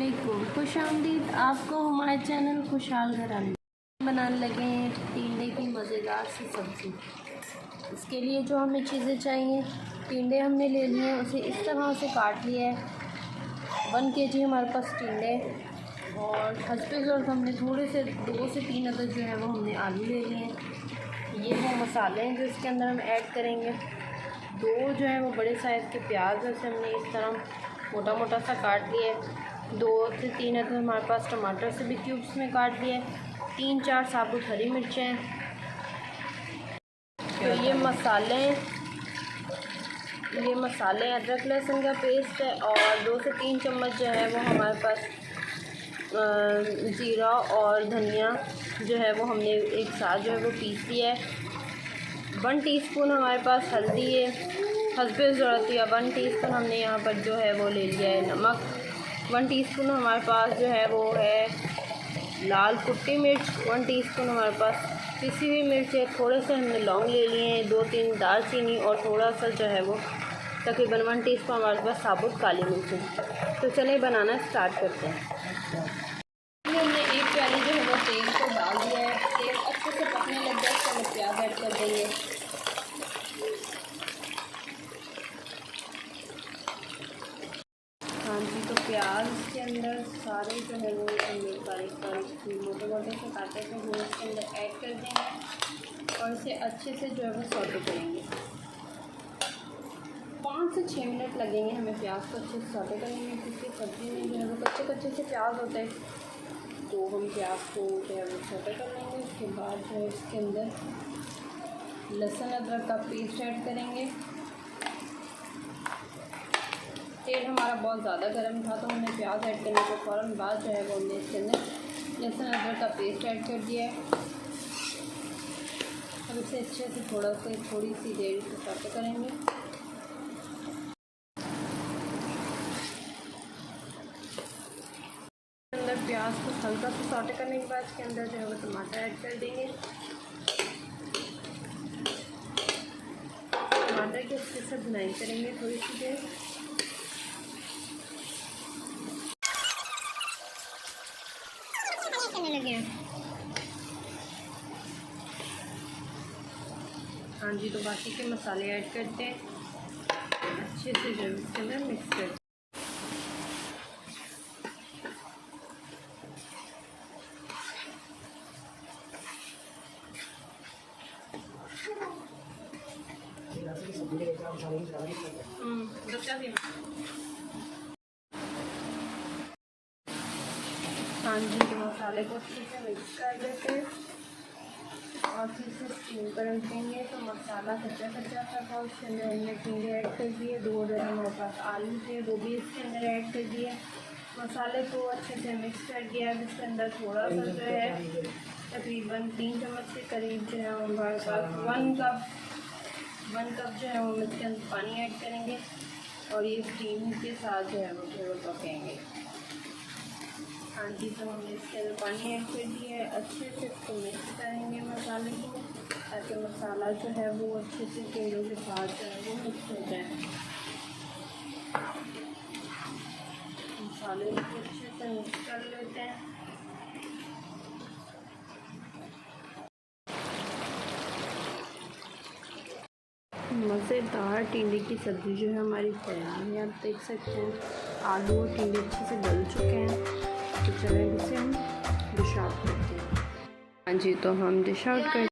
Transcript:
अस्सलामुअलैकुम, खुश आमदीद आपको हमारे चैनल खुशहाल घराना। बनाने लगे हैं टींडे की मज़ेदार सी सब्ज़ी। इसके लिए जो हमें चीज़ें चाहिए, टींडे हमने ले लिए हैं, उसे इस तरह से काट लिया है। 1 kg हमारे पास टींडे और हस्बे ज़रूरत हमने थोड़े से 2 से 3 अदद जो है वो हमने आलू ले लिए हैं। ये वो मसाले हैं जो इसके अंदर हम ऐड करेंगे। 2 जो है वो बड़े साइज़ के प्याज है, उसे हमने इस तरह मोटा मोटा सा काट लिया है। 2 से 3 अदद हमारे पास टमाटर से भी क्यूब्स में काट लिया है। 3-4 साबुत हरी मिर्चें हैं। तो ये मसाले अदरक लहसुन का पेस्ट है और 2 से 3 चम्मच जो है वो हमारे पास ज़ीरा और धनिया जो है वो हमने एक साथ जो है वो पीस लिया है। 1 टीस्पून हमारे पास हल्दी है, हस्बे ज़रूरत या 1 टीस्पून हमने यहाँ पर जो है वो ले लिया है नमक। 1 टीस्पून हमारे पास जो है वो है लाल कुटी मिर्च। 1 टीस्पून हमारे पास पिसी हुई मिर्च है। थोड़े से हमने लौंग ले लिए हैं, 2-3 दालचीनी और थोड़ा सा जो है वो तकरीबन 1 टीस्पून हमारे पास साबुत काली मिर्च है। तो चलिए बनाना स्टार्ट करते हैं। हमने एक प्याली जो है वो तेल को डाल दिया है। तेल अच्छे से पकने लग जाए तो हम प्याज ऐड कर देंगे। हाँ जी, तो प्याज के अंदर सारे जो है वो बारीक मोटे मोटे से काटे थे वो इसके अंदर ऐड कर देंगे और इसे अच्छे से जो है वो सौटे करेंगे। 5 से 6 मिनट लगेंगे हमें प्याज को अच्छे से सौटे करने में, क्योंकि सब्ज़ी में जो है वो कच्चे से प्याज होते हैं। तो हम प्याज को जो है वो सौटे कर लेंगे। उसके बाद जो है इसके अंदर लहसुन अदरक का पेस्ट ऐड करेंगे। तेल हमारा बहुत ज़्यादा गर्म था तो हमने प्याज ऐड करने के फ़ौरन बाद जो है वो हमने इसके अंदर लहसुन अदरक का पेस्ट ऐड कर दिया है। अब इसे अच्छे से थोड़ी सी देर से सौटे करेंगे। अंदर प्याज को हल्का सा सौटे करने के बाद इसके अंदर जो है वो टमाटर ऐड कर देंगे। टमाटर की अच्छे से भुनाई करेंगे थोड़ी सी देर। हाँ जी, तो बाकी के मसाले ऐड करते हैं, अच्छे से जो इसके अंदर मिक्स करते हैं। हाँ जी, तो मसाले को अच्छे से मिक्स कर लेते हैं और फिर से स्टीम कर रखेंगे। तो मसाला कच्चा सा था, उसके अंदर हमने टींडे ऐड कर दिए। 2 जो हमारे पास आलू थे वो भी इसके अंदर ऐड कर दिए। मसाले को अच्छे से मिक्स कर दिया। इसके अंदर थोड़ा सा जो है तकरीबन 3 चम्मच के करीब जो है हमारे पास 1 कप जो है वो इसके अंदर पानी ऐड करेंगे और ये स्टीम के साथ जो है वो थोड़ा पकेंगे। हाँ जी, तो हमने इसके अंदर पानी ऐड कर दिया है। अच्छे से इसको मिक्स करेंगे मसाले को, ताकि मसाला जो है वो अच्छे से टींडों के साथ जो है वो मिक्स हो जाए। मसाले को अच्छे से मिक्स कर लेते हैं। मज़ेदार टींडे की सब्ज़ी जो है हमारी तैयार है। आप देख सकते हैं आलू और टींडे अच्छे से गल चुके हैं। तो चलें इसे हम डिश आउट करते हैं। हाँ जी, तो हम डिश आउट कर